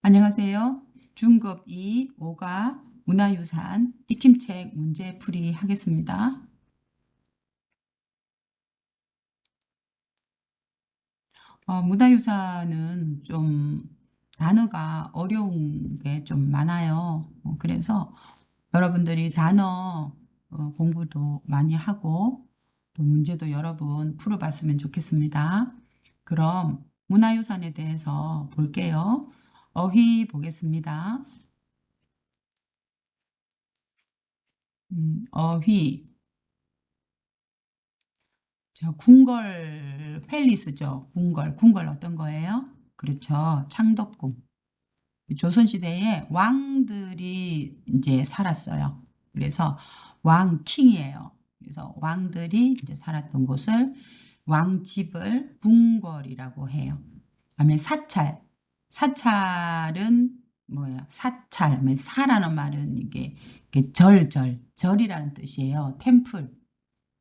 안녕하세요. 중급 2 5가 문화유산 익힘책 문제풀이 하겠습니다. 문화유산은 좀 단어가 어려운 게 좀 많아요. 그래서 여러분들이 단어 공부도 많이 하고 또 문제도 여러 분 풀어봤으면 좋겠습니다. 그럼 문화유산에 대해서 볼게요. 어휘 보겠습니다. 어휘. 궁궐 팰리스죠. 궁궐 어떤 거예요? 그렇죠. 창덕궁. 조선시대에 왕들이 이제 살았어요. 그래서 왕킹이에요. 그래서 왕들이 이제 살았던 곳을 왕집을 궁궐이라고 해요. 그다음에 사찰. 사찰은 뭐예요? 사찰. 사라는 말은 이게 절이라는 뜻이에요. 템플.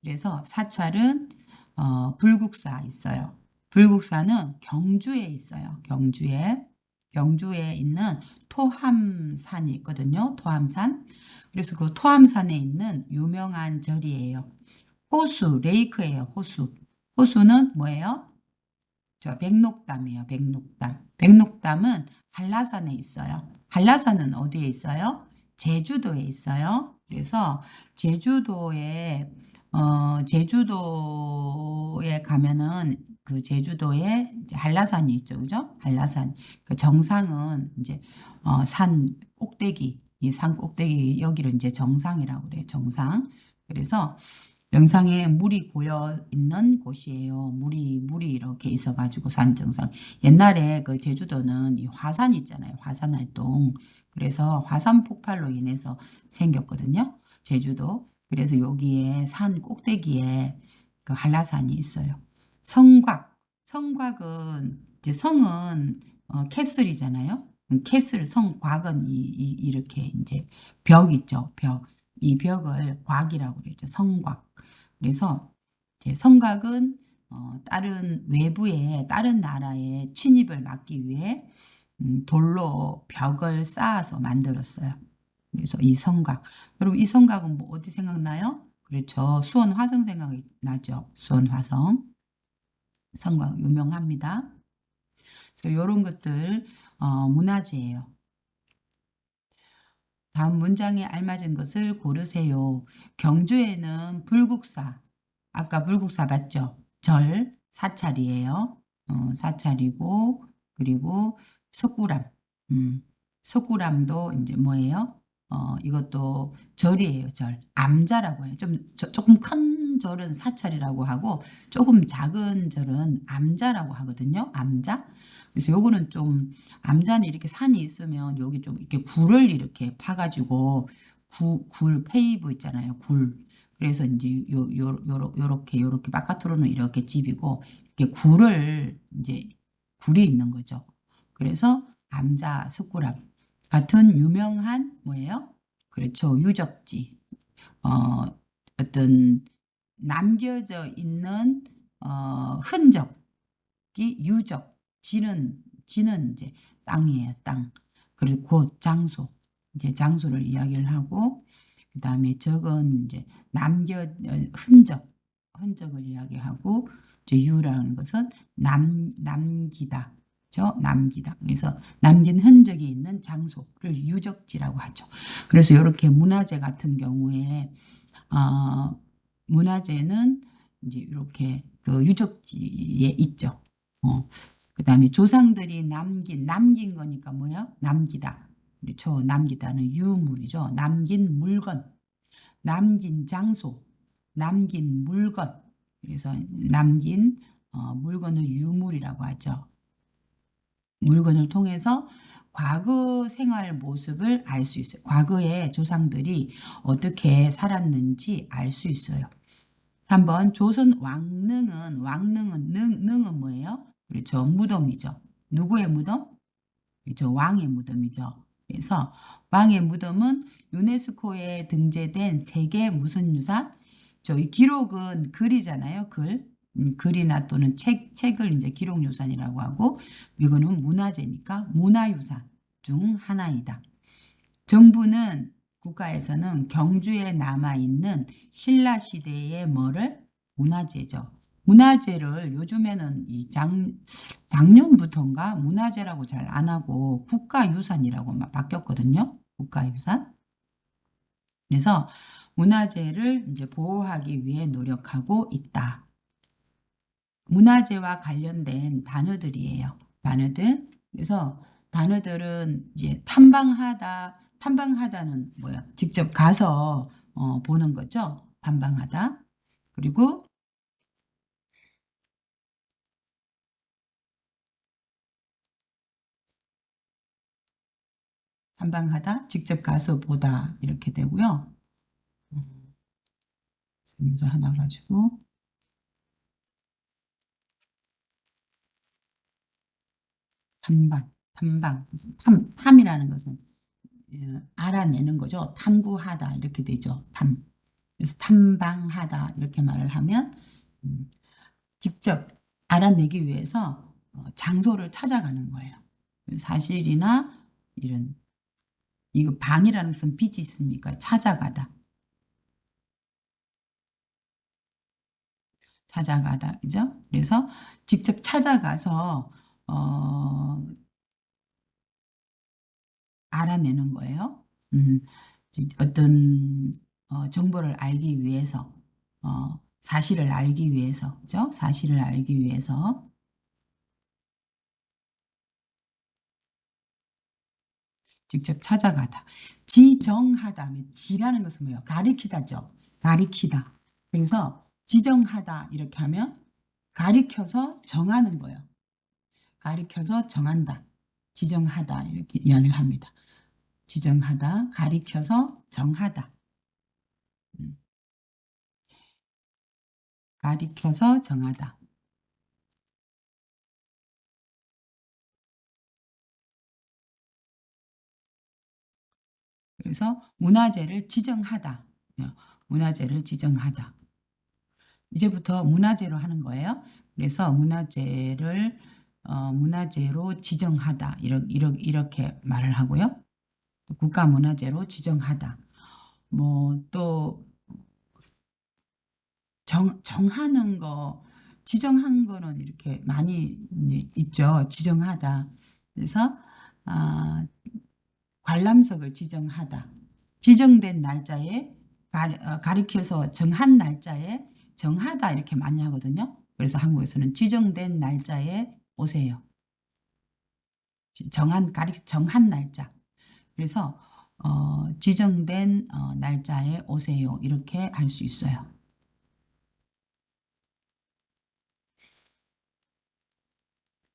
그래서 사찰은 불국사 있어요. 불국사는 경주에 있어요. 경주에 있는 토함산이 있거든요. 토함산. 그래서 그 토함산에 있는 유명한 절이에요. 호수, 레이크예요. 호수. 호수는 뭐예요? 저 백록담이에요. 백록담. 백록담은 한라산에 있어요. 한라산은 어디에 있어요? 제주도에 있어요. 그래서 제주도에 가면은 그 제주도에 이제 한라산이 있죠. 그죠? 한라산. 그 정상은 이제 산 꼭대기, 이 산 꼭대기 여기를 이제 정상이라고 그래요. 정상. 그래서 영상에 물이 고여 있는 곳이에요. 물이 이렇게 있어가지고 산 정상. 옛날에 그 제주도는 이 화산 있잖아요. 화산 활동. 그래서 화산 폭발로 인해서 생겼거든요. 제주도. 그래서 여기에 산 꼭대기에 그 한라산이 있어요. 성곽. 성곽은 이제 성은 캐슬이잖아요. 캐슬 성곽은 이렇게 이제 벽 있죠. 벽. 이 벽을 곽이라고 그러죠. 성곽. 그래서 이제 성곽은 다른 외부의 다른 나라의 침입을 막기 위해 돌로 벽을 쌓아서 만들었어요. 그래서 이 성곽. 여러분 이 성곽은 뭐 어디 생각나요? 그렇죠. 수원 화성 생각이 나죠. 수원 화성. 성곽 유명합니다. 그래서 이런 것들 문화재예요. 다음 문장에 알맞은 것을 고르세요. 경주에는 불국사, 아까 불국사 봤죠? 사찰이에요. 사찰이고, 그리고 석굴암. 석굴암도 이제 뭐예요? 이것도 절이에요, 절. 암자라고 해요. 조금 큰 절은 사찰이라고 하고, 조금 작은 절은 암자라고 하거든요. 암자. 그래서 요거는 좀 암자는 이렇게 산이 있으면 여기 좀 이렇게 굴을 이렇게 파가지고 굴 페이브 있잖아요. 굴. 그래서 이제 요렇게 바깥으로는 이렇게 집이고 이렇게 굴이 있는 거죠. 그래서 암자 석굴암 같은 유명한 뭐예요? 그렇죠. 유적지. 어떤 남겨져 있는 흔적이 유적. 지는 이제 땅이에요, 땅. 그리고 곳, 장소. 이제 장소를 이야기를 하고, 그 다음에 적은 이제 흔적을 이야기하고, 이제 유라는 것은 남기다. 남기다. 그래서 남긴 흔적이 있는 장소를 유적지라고 하죠. 그래서 이렇게 문화재 같은 경우에, 문화재는 이제 이렇게 그 유적지에 있죠. 그 다음에 조상들이 남긴 거니까 뭐야? 남기다. 그렇죠. 남기다는 유물이죠. 남긴 물건, 남긴 장소, 남긴 물건. 그래서 남긴 물건을 유물이라고 하죠. 물건을 통해서 과거 생활 모습을 알 수 있어요. 과거의 조상들이 어떻게 살았는지 알 수 있어요. 한번 조선 왕릉은 뭐예요? 그렇죠. 무덤이죠. 누구의 무덤? 그렇죠. 왕의 무덤이죠. 그래서 왕의 무덤은 유네스코에 등재된 세계 무슨 유산? 저희 기록은 글이잖아요. 글이나 또는 책을 이제 기록유산이라고 하고 이거는 문화재니까 문화유산. 중 하나이다. 정부는 국가에서는 경주에 남아있는 신라시대의 뭐를? 문화재죠. 문화재를 요즘에는 작년부터인가 문화재라고 잘 안 하고 국가유산이라고 막 바뀌었거든요. 국가유산. 그래서 문화재를 이제 보호하기 위해 노력하고 있다. 문화재와 관련된 단어들이에요. 단어들. 그래서 단어들은 이제 탐방하다는 뭐야? 직접 가서 보는 거죠. 탐방하다. 그리고 탐방하다, 직접 가서 보다 이렇게 되고요. 그래서 하나 가지고 탐방. 탐이라는 것은 알아내는 거죠. 탐구하다 이렇게 되죠. 그래서 탐방하다 이렇게 말을 하면 음, 직접 알아내기 위해서 장소를 찾아가는 거예요. 사실이나 이런 이거 방이라는 것은 빛이 있으니까 찾아가다 그죠? 그래서 직접 찾아가서 어, 알아내는 거예요. 음, 어떤 정보를 알기 위해서 사실을 알기 위해서 그죠? 사실을 알기 위해서 직접 찾아가다. 지정하다 하면 지라는 것은 뭐예요? 가리키다죠. 가리키다. 그래서 지정하다 이렇게 하면 가리켜서 정하는 거예요. 가리켜서 정한다. 지정하다 이렇게 이해를 합니다. 지정하다, 가리켜서 정하다. 음, 가리켜서 정하다. 그래서 문화재를 지정하다. 문화재를 지정하다. 이제부터 문화재로 하는 거예요. 그래서 문화재로 지정하다. 이렇게 말을 하고요. 국가문화재로 지정하다. 뭐 또 정하는 거, 지정한 거는 이렇게 많이 있죠. 지정하다. 그래서 아, 관람석을 지정하다. 지정된 날짜에 가리켜서 정한 날짜에 정하다 이렇게 많이 하거든요. 그래서 한국에서는 지정된 날짜에 오세요. 정한 날짜. 그래서 지정된 날짜에 오세요. 이렇게 할 수 있어요.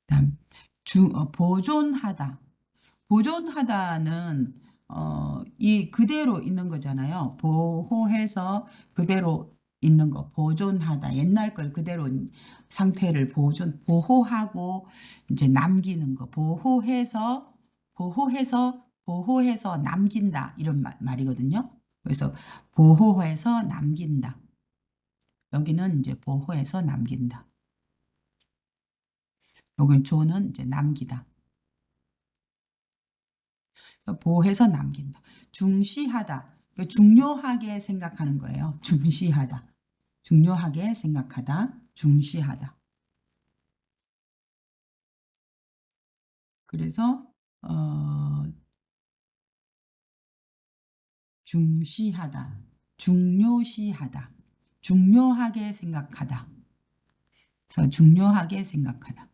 그다음 보존하다. 보존하다는 이 그대로 있는 거잖아요. 보호해서 그대로 있는 거. 보존하다. 옛날 걸 그대로 상태를 보호하고 이제 남기는 거. 보호해서 남긴다. 이런 말이거든요. 그래서 보호해서 남긴다. 여기는 이제 보호해서 남긴다. 여기 조는 이제 남기다. 보호해서 남긴다. 중시하다. 그러니까 중요하게 생각하는 거예요. 중시하다. 중요하게 생각하다. 중시하다. 그래서 중시하다. 중요시하다. 중요하게 생각하다. 그래서 중요하게 생각하다.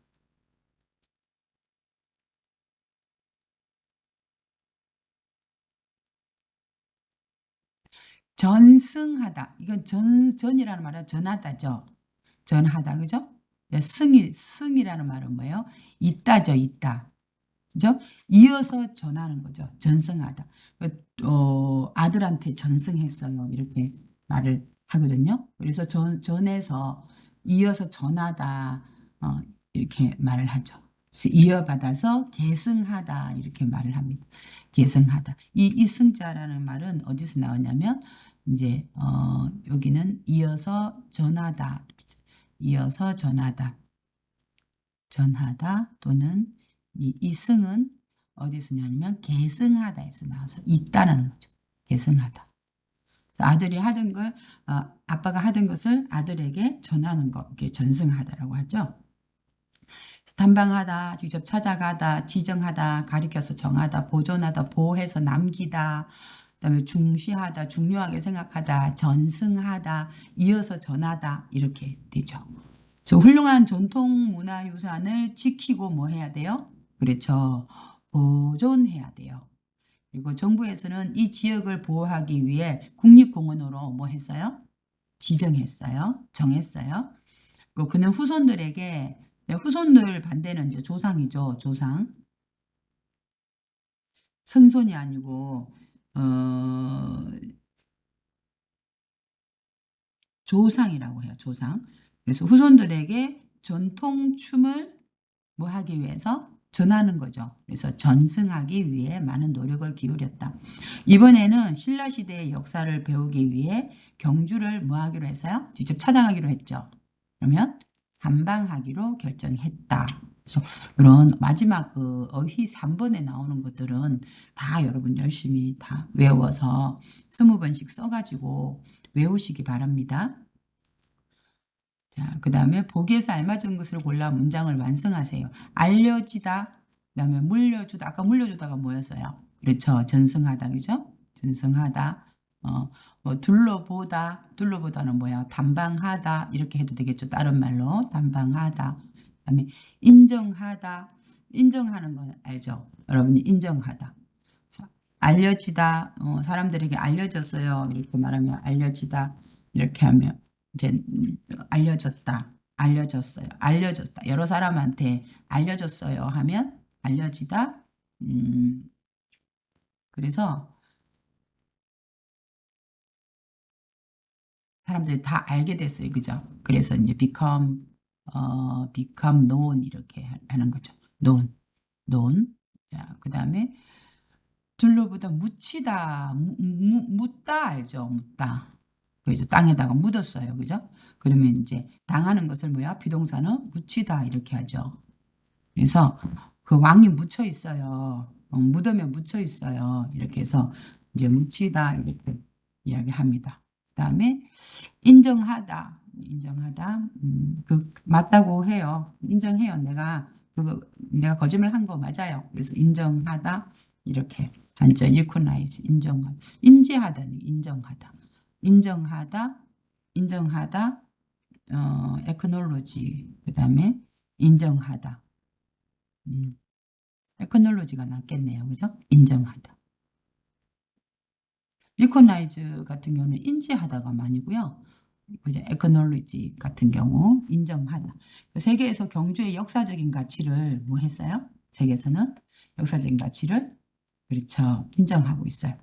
전승하다. 이건 전이라는 말은 전하다죠. 전하다. 그죠? 승이라는 말은 뭐예요? 있다죠. 있다. 그죠? 이어서 전하는 거죠. 전승하다. 아들한테 전승했어요. 이렇게 말을 하거든요. 그래서 전해서 이어서 전하다. 이렇게 말을 하죠. 그래서 이어받아서 계승하다. 이렇게 말을 합니다. 계승하다. 이 승자라는 말은 어디서 나오냐면 이제 여기는 이어서 전하다. 이어서 전하다. 전하다 또는 이 승은 어디서 냐면 계승하다에서 나와서 있다라는 거죠. 계승하다. 아들이 하던 걸 아빠가 하던 것을 아들에게 전하는 거, 이게 전승하다라고 하죠. 담방하다, 직접 찾아가다, 지정하다, 가리켜서 정하다, 보존하다, 보호해서 남기다, 그다음에 중시하다, 중요하게 생각하다, 전승하다, 이어서 전하다 이렇게 되죠. 훌륭한 전통 문화유산을 지키고 뭐 해야 돼요? 그렇죠. 보존해야 돼요. 그리고 정부에서는 이 지역을 보호하기 위해 국립공원으로 뭐 했어요? 지정했어요. 정했어요. 그는 후손들에게, 후손들 반대는 이제 조상이죠. 조상. 선손이 아니고 조상이라고 해요. 조상. 그래서 후손들에게 전통 춤을 뭐 하기 위해서 전하는 거죠. 그래서 전승하기 위해 많은 노력을 기울였다. 이번에는 신라시대의 역사를 배우기 위해 경주를 뭐 하기로 했어요? 직접 찾아가기로 했죠. 그러면 담방하기로 결정했다. 그래서 이런 마지막 그 어휘 3번에 나오는 것들은 다 여러분 열심히 다 외워서 20번씩 써가지고 외우시기 바랍니다. 자, 그 다음에 보기에서 알맞은 것을 골라 문장을 완성하세요. 알려지다, 그 다음에 물려주다. 아까 물려주다가 뭐였어요? 그렇죠. 전승하다, 그죠? 전승하다. 뭐 둘러보다, 둘러보다는 뭐야? 담방하다 이렇게 해도 되겠죠. 다른 말로 담방하다. 그 다음에 인정하다. 인정하는 건 알죠? 여러분이 인정하다. 자, 알려지다. 사람들에게 알려졌어요. 이렇게 말하면 알려지다. 이렇게 하면 이제 알려졌다. 알려졌어요. 알려졌다. 여러 사람한테 알려졌어요 하면 알려지다. 그래서 사람들이 다 알게 됐어요. 그죠? 그래서 이제 become known 이렇게 하는 거죠. known. 자, 그 다음에 둘러보다 묻히다, 묻다 알죠? 묻다. 그죠? 땅에다가 묻었어요. 그죠? 그러면 이제 당하는 것을 뭐야? 비동사는 묻히다 이렇게 하죠. 그래서 그 왕이 묻혀 있어요. 무덤에 묻혀 있어요. 이렇게 해서 이제 묻히다 이렇게 이야기합니다. 그다음에 인정하다. 인정하다. 그 맞다고 해요. 인정해요. 내가 거짓말 한 거 맞아요. 그래서 인정하다 이렇게 한자 recognize 인정하다. 인지하다는 인정하다. 인정하다. 인정하다. acknowledge. 그다음에 인정하다. 에코놀로지가 낫겠네요. 그죠? 인정하다. 리코나이즈 같은 경우는 인지하다가 많이고요. 그죠? 에코놀로지 같은 경우 인정하다. 세계에서 경주의 역사적인 가치를 뭐 했어요? 세계에서는 역사적인 가치를 그렇죠. 인정하고 있어요.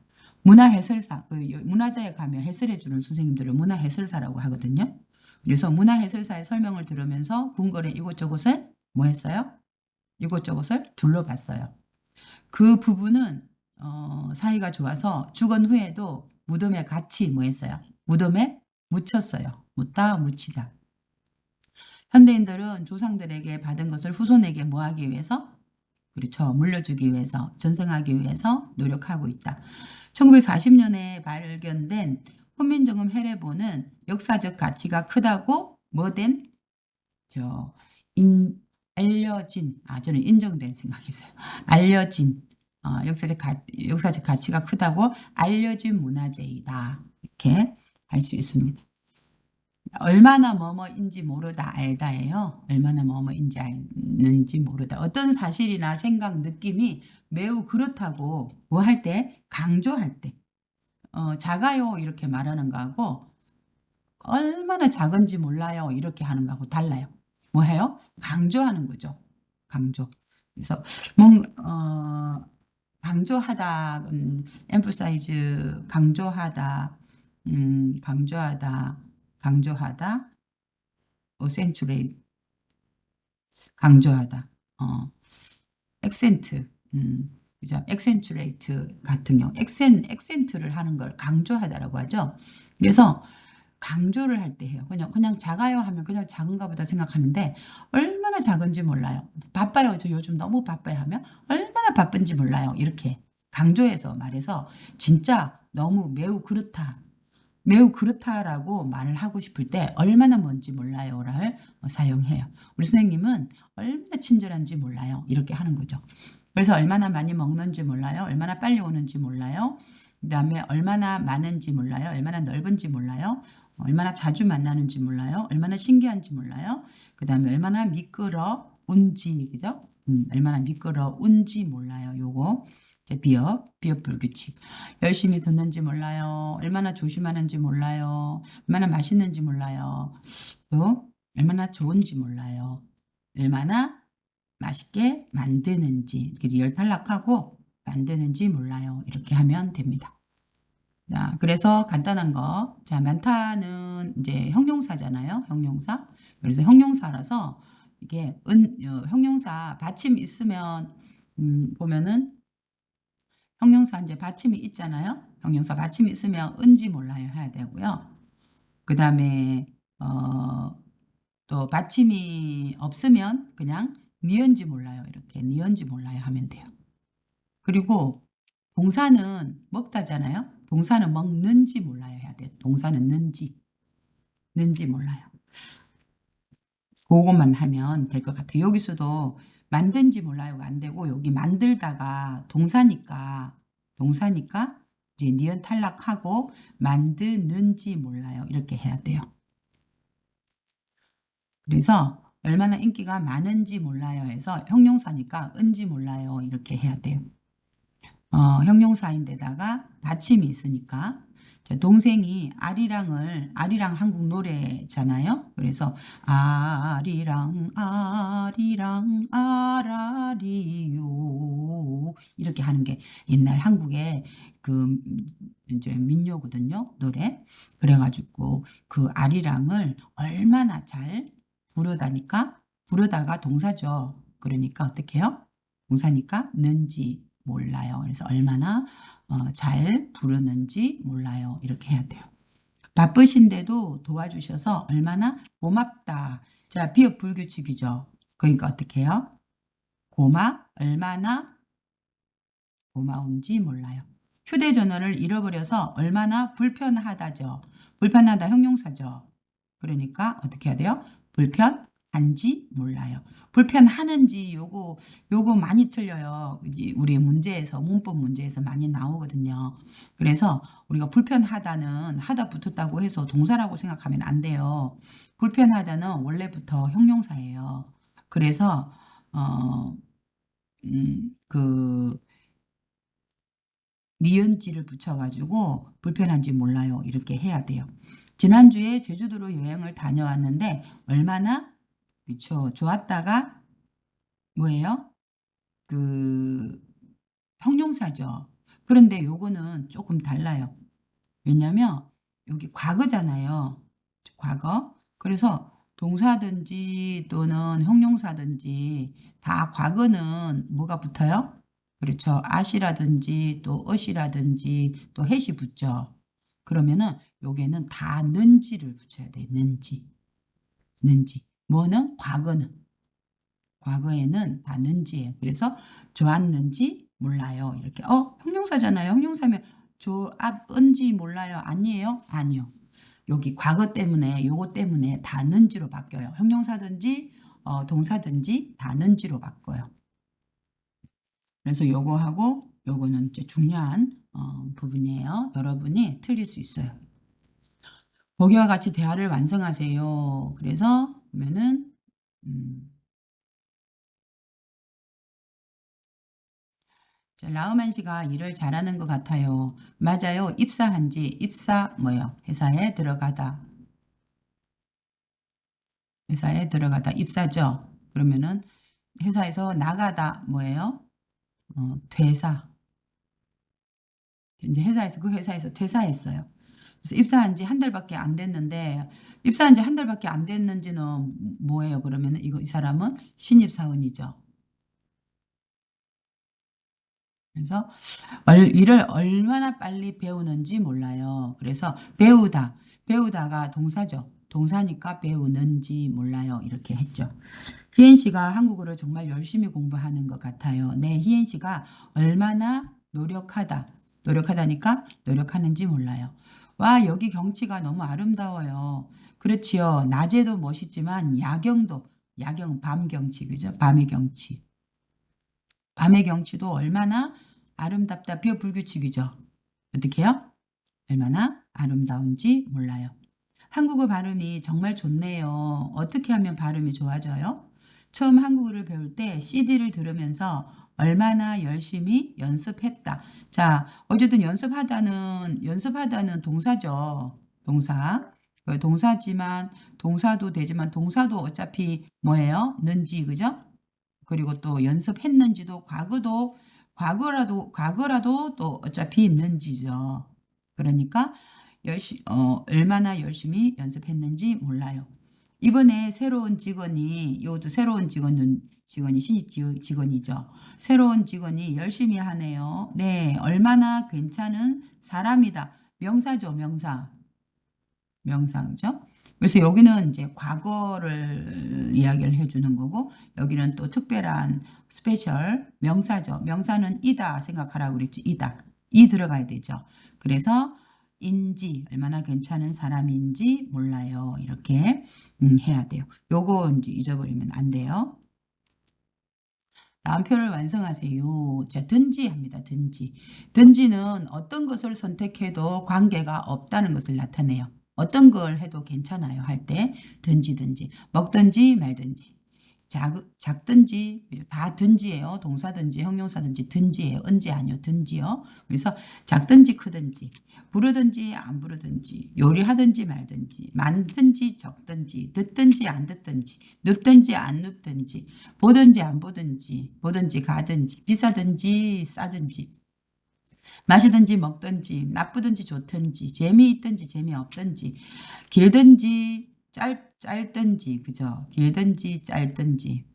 문화해설사, 문화자에 가면 해설해주는 선생님들을 문화해설사라고 하거든요. 그래서 문화해설사의 설명을 들으면서 궁궐의 이곳저곳을 뭐 했어요? 이곳저곳을 둘러봤어요. 그 부부는 사이가 좋아서 죽은 후에도 무덤에 같이 뭐 했어요? 무덤에 묻혔어요. 묻다 묻히다. 현대인들은 조상들에게 받은 것을 후손에게 뭐 하기 위해서? 그렇죠. 물려주기 위해서, 전승하기 위해서 노력하고 있다. 1940년에 발견된 훈민정음 해례본은 역사적 가치가 크다고 뭐된? 알려진, 저는 인정된 생각했어요. 알려진, 역사적 가치가 크다고 알려진 문화재이다. 이렇게 할 수 있습니다. 얼마나 뭐뭐인지 모르다 알다예요. 얼마나 뭐뭐인지 알는지 모르다. 어떤 사실이나 생각, 느낌이 매우 그렇다고 뭐 할 때, 강조할 때, 작아요 이렇게 말하는 거하고 얼마나 작은지 몰라요 이렇게 하는 거하고 달라요. 뭐 해요? 강조하는 거죠. 강조. 그래서 강조하다, emphasize, 강조하다, 강조하다, accentuate, 강조하다, 액센트, 그죠? accentuate 같은 경우, 액센트를 하는 걸 강조하다라고 하죠. 그래서 강조를 할 때 해요. 그냥 작아요 하면 그냥 작은가 보다 생각하는데 얼마나 작은지 몰라요. 바빠요. 저 요즘 너무 바빠요 하면 얼마나 얼마나 바쁜지 몰라요. 이렇게 강조해서 말해서 진짜 너무 매우 그렇다라고 말을 하고 싶을 때 얼마나 뭔지 몰라요를 사용해요. 우리 선생님은 얼마나 친절한지 몰라요. 이렇게 하는 거죠. 그래서 얼마나 많이 먹는지 몰라요. 얼마나 빨리 오는지 몰라요. 그다음에 얼마나 많은지 몰라요. 얼마나 넓은지 몰라요. 얼마나 자주 만나는지 몰라요. 얼마나 신기한지 몰라요. 그다음에 얼마나 미끄러운지, 그죠? 얼마나 미끄러운지 몰라요. 요거 이제 비읍 불규칙. 열심히 듣는지 몰라요. 얼마나 조심하는지 몰라요. 얼마나 맛있는지 몰라요. 또 얼마나 좋은지 몰라요. 얼마나 맛있게 만드는지, 리얼 탈락하고 만드는지 몰라요. 이렇게 하면 됩니다. 자, 그래서 간단한 거. 자, 많다는 이제 형용사잖아요. 형용사. 그래서 형용사라서 이게 형용사 받침이 있으면 보면은 형용사 이제 받침이 있잖아요. 형용사 받침이 있으면 은지 몰라요 해야 되고요. 그 다음에 또 받침이 없으면 그냥 니은지 몰라요. 이렇게 니은지 몰라요 하면 돼요. 그리고 동사는 먹다잖아요. 동사는 먹는지 몰라요 해야 돼요. 동사는 는지 몰라요. 그것만 하면 될 것 같아요. 여기서도 만든지 몰라요가 안 되고 여기 만들다가 동사니까 이제 니은 탈락하고 만드는지 몰라요. 이렇게 해야 돼요. 그래서 얼마나 인기가 많은지 몰라요 해서 형용사니까 은지 몰라요. 이렇게 해야 돼요. 형용사인데다가 받침이 있으니까 동생이 아리랑 한국 노래잖아요. 그래서 아리랑 아라리요 이렇게 하는 게 옛날 한국의 그 이제 민요거든요. 노래. 그래가지고 그 아리랑을 얼마나 잘 부르다가 동사죠. 그러니까 어떻게 해요? 동사니까 는지 몰라요. 그래서 얼마나 잘 부르는지 몰라요. 이렇게 해야 돼요. 바쁘신데도 도와주셔서 얼마나 고맙다. 자, 비읍 불규칙이죠. 그러니까 어떻게 해요? 얼마나 고마운지 몰라요. 휴대전화를 잃어버려서 얼마나 불편하다죠. 불편하다 형용사죠. 그러니까 어떻게 해야 돼요? 불편한지 몰라요. 불편하는지 요거 많이 틀려요. 우리 문제에서 문법 문제에서 많이 나오거든요. 그래서 우리가 불편하다는 하다 붙었다고 해서 동사라고 생각하면 안 돼요. 불편하다는 원래부터 형용사예요. 그래서 그 니은지를 붙여가지고 불편한지 몰라요. 이렇게 해야 돼요. 지난주에 제주도로 여행을 다녀왔는데 얼마나 그쵸 좋았다가 뭐예요? 그 형용사죠. 그런데 요거는 조금 달라요. 왜냐면 여기 과거잖아요. 과거. 그래서 동사든지 또는 형용사든지 다 과거는 뭐가 붙어요? 그렇죠. at이라든지 또 ot이라든지 또 hat이 붙죠. 그러면은 여기에는 다 는지를 붙여야 돼. 는지. 뭐는? 과거에는 다 는지예요. 그래서 좋았는지 몰라요. 이렇게 형용사잖아요. 형용사면 좋았는지 몰라요. 아니에요? 아니요. 여기 과거 때문에 요거 때문에 다 는지로 바뀌어요. 형용사든지 동사든지 다 는지로 바꿔요. 그래서 요거하고 요거는 이제 중요한 부분이에요. 여러분이 틀릴 수 있어요. 보기와 같이 대화를 완성하세요. 그래서 보면은 라우만 씨가 일을 잘하는 것 같아요. 맞아요. 입사 뭐요? 회사에 들어가다 입사죠. 그러면은 회사에서 나가다 뭐예요? 퇴사. 이제 그 회사에서 퇴사했어요. 그래서 입사한 지 한 달밖에 안 됐는데 입사한 지 한 달밖에 안 됐는지는 뭐예요? 그러면은 이 사람은 신입사원이죠. 그래서 일을 얼마나 빨리 배우는지 몰라요. 그래서 배우다가 동사죠. 동사니까 배우는지 몰라요. 이렇게 했죠. 희엔 씨가 한국어를 정말 열심히 공부하는 것 같아요. 네, 희엔 씨가 얼마나 노력하다니까 노력하는지 몰라요. 와, 여기 경치가 너무 아름다워요. 그렇지요. 낮에도 멋있지만 야경, 밤 경치, 그죠? 밤의 경치. 밤의 경치도 얼마나 아름답다. 비어불규칙이죠. 어떻게 해요? 얼마나 아름다운지 몰라요. 한국어 발음이 정말 좋네요. 어떻게 하면 발음이 좋아져요? 처음 한국어를 배울 때 CD를 들으면서 얼마나 열심히 연습했다. 자, 어쨌든 연습하다는 동사죠. 동사. 동사지만, 동사도 되지만, 동사도 어차피 뭐예요? 는지, 그죠? 그리고 또 연습했는지도 과거라도 또 어차피 있는지죠. 그러니까 얼마나 열심히 연습했는지 몰라요. 이번에 새로운 직원이, 이것도 새로운 직원이 신입 직원이죠. 새로운 직원이 열심히 하네요. 네, 얼마나 괜찮은 사람이다. 명사죠, 명사. 명사죠. 그래서 여기는 이제 과거를 이야기를 해주는 거고, 여기는 또 특별한 스페셜 명사죠. 명사는 이다 생각하라고 그랬죠. 이다. 이 들어가야 되죠. 그래서 얼마나 괜찮은 사람인지 몰라요. 이렇게 해야 돼요. 요거 이제 잊어버리면 안 돼요. 다음 표를 완성하세요. 자, 든지 합니다. 든지. 든지는 어떤 것을 선택해도 관계가 없다는 것을 나타내요. 어떤 걸 해도 괜찮아요. 할 때 든지. 먹든지 말든지. 작든지 다 든지예요. 동사든지 형용사든지 든지예요. 언제 아니요. 든지요. 그래서 작든지 크든지 부르든지 안 부르든지 요리하든지 말든지 많든지 적든지 듣든지 안 듣든지 눕든지 안 눕든지 보든지 안 보든지 가든지 비싸든지 싸든지 마시든지 먹든지 나쁘든지 좋든지 재미있든지 재미없든지 길든지 짧든지 그죠? 길든지 짧든지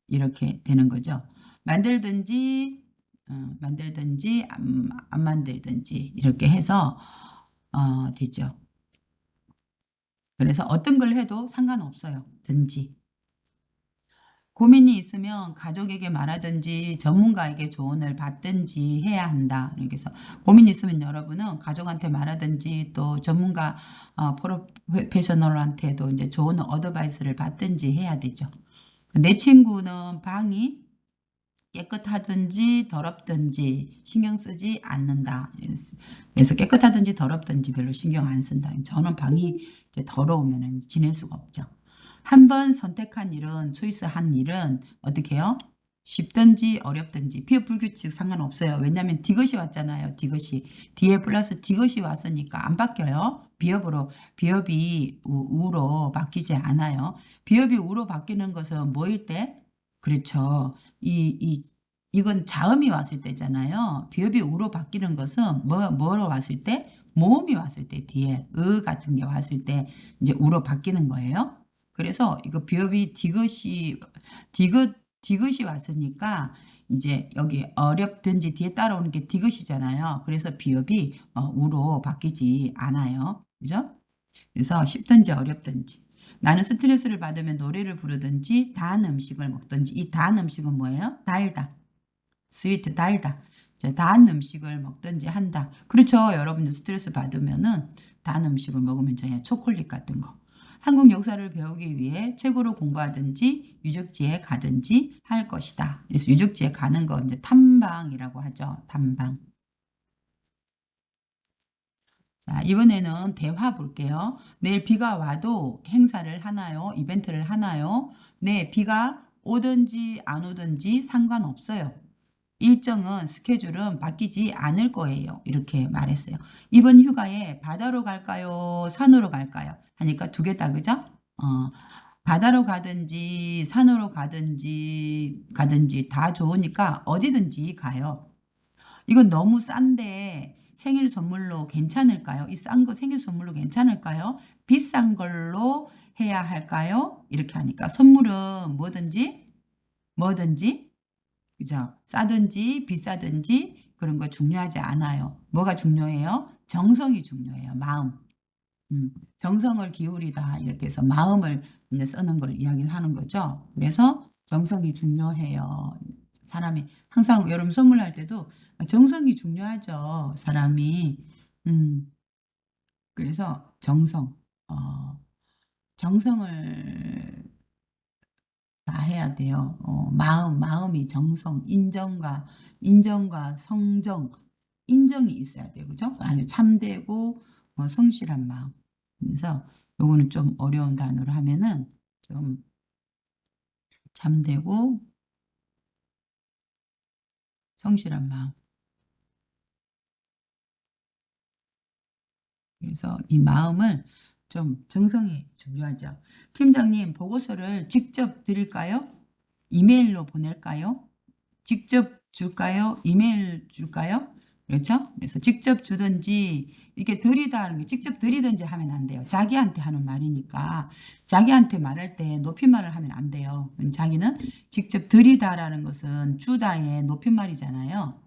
이렇게 되는 거죠. 만들든지 안 만들든지 이렇게 해서 되죠. 그래서 어떤 걸 해도 상관없어요. 든지. 고민이 있으면 가족에게 말하든지 전문가에게 조언을 받든지 해야 한다. 그래서 고민이 있으면 여러분은 가족한테 말하든지 또 전문가 프로페셔널한테도 이제 좋은 어드바이스를 받든지 해야 되죠. 내 친구는 방이 깨끗하든지 더럽든지 신경 쓰지 않는다. 그래서 깨끗하든지 더럽든지 별로 신경 안 쓴다. 저는 방이 이제 더러우면 지낼 수가 없죠. 한 번 선택한 일은 초이스한 일은 어떻게 해요? 쉽든지 어렵든지 비읍 불규칙 상관없어요. 왜냐하면 디귿이 왔잖아요. 디귿이 뒤에 플러스 디귿이 왔으니까 안 바뀌어요. 비읍이 우로 바뀌지 않아요. 비읍이 우로 바뀌는 것은 뭐일 때? 그렇죠. 이건 자음이 왔을 때잖아요. 비읍이 우로 바뀌는 것은 뭐로 왔을 때? 모음이 왔을 때 뒤에 같은 게 왔을 때 이제 우로 바뀌는 거예요. 그래서 이거 비읍이 디귿이 왔으니까 이제 여기 어렵든지 뒤에 따라오는 게 디귿이잖아요. 그래서 비읍이 우로 바뀌지 않아요. 그죠? 그래서 쉽든지 어렵든지 나는 스트레스를 받으면 노래를 부르든지 단 음식을 먹든지 이 단 음식은 뭐예요? 달다. 스위트 달다. 단 음식을 먹든지 한다. 그렇죠. 여러분들 스트레스 받으면은 단 음식을 먹으면 저희 초콜릿 같은 거. 한국 역사를 배우기 위해 책으로 공부하든지 유적지에 가든지 할 것이다. 그래서 유적지에 가는 거 이제 탐방이라고 하죠. 탐방. 자, 이번에는 대화 볼게요. 내일 비가 와도 행사를 하나요? 이벤트를 하나요? 네, 비가 오든지 안 오든지 상관없어요. 일정은 스케줄은 바뀌지 않을 거예요. 이렇게 말했어요. 이번 휴가에 바다로 갈까요? 산으로 갈까요? 하니까 두 개 다 그죠? 바다로 가든지 산으로 가든지 다 좋으니까 어디든지 가요. 이건 너무 싼데 생일 선물로 괜찮을까요? 이 싼 거 생일 선물로 괜찮을까요? 비싼 걸로 해야 할까요? 이렇게 하니까 선물은 뭐든지 그죠? 싸든지 비싸든지 그런 거 중요하지 않아요. 뭐가 중요해요? 정성이 중요해요. 마음. 정성을 기울이다 이렇게 해서 마음을 이제 쓰는 걸 이야기를 하는 거죠. 그래서 정성이 중요해요. 사람이 항상 여러분 선물할 때도 정성이 중요하죠. 사람이. 그래서 정성을 다해야 돼요. 마음이 정성, 인정과 성정, 인정이 있어야 돼요. 그죠? 아니 참되고 성실한 마음. 그래서 요거는 좀 어려운 단어로 하면은 좀 참되고 성실한 마음. 그래서 이 마음을 좀 정성이 중요하죠. 팀장님, 보고서를 직접 드릴까요? 이메일로 보낼까요? 직접 줄까요? 이메일 줄까요? 그렇죠? 그래서 직접 주든지 이게 드리다는 게 직접 드리든지 하면 안 돼요. 자기한테 하는 말이니까 자기한테 말할 때 높임말을 하면 안 돼요. 자기는 직접 드리다라는 것은 주다의 높임말이잖아요.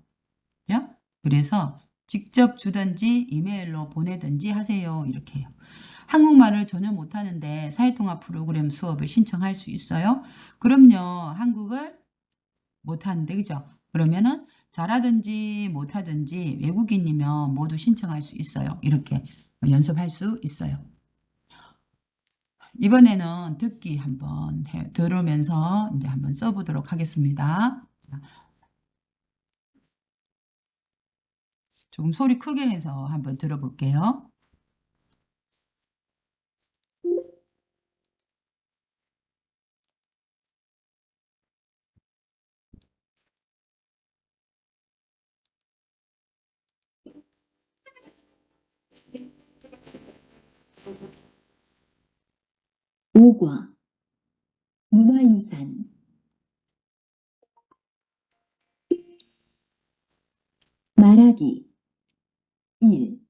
그죠? 그래서 직접 주든지 이메일로 보내든지 하세요. 이렇게 해요. 한국말을 전혀 못하는데 사회통합 프로그램 수업을 신청할 수 있어요? 그럼요. 한국을 못하는데 그죠? 그러면은 잘하든지 못하든지 외국인이면 모두 신청할 수 있어요. 이렇게 연습할 수 있어요. 이번에는 듣기 한번 들으면서 이제 한번 써보도록 하겠습니다. 조금 소리 크게 해서 한번 들어볼게요. 오과, 문화유산, 말하기. 1.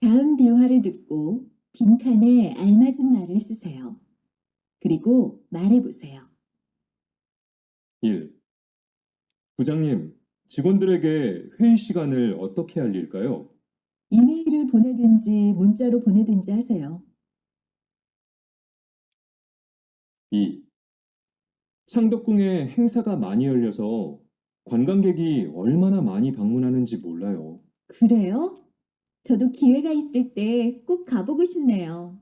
다음 대화를 듣고 빈칸에 알맞은 말을 쓰세요. 그리고 말해보세요. 1. 부장님, 직원들에게 회의 시간을 어떻게 알릴까요? 이메일을 보내든지 문자로 보내든지 하세요. 2. 창덕궁에 행사가 많이 열려서 관광객이 얼마나 많이 방문하는지 몰라요. 그래요? 저도 기회가 있을 때 꼭 가보고 싶네요.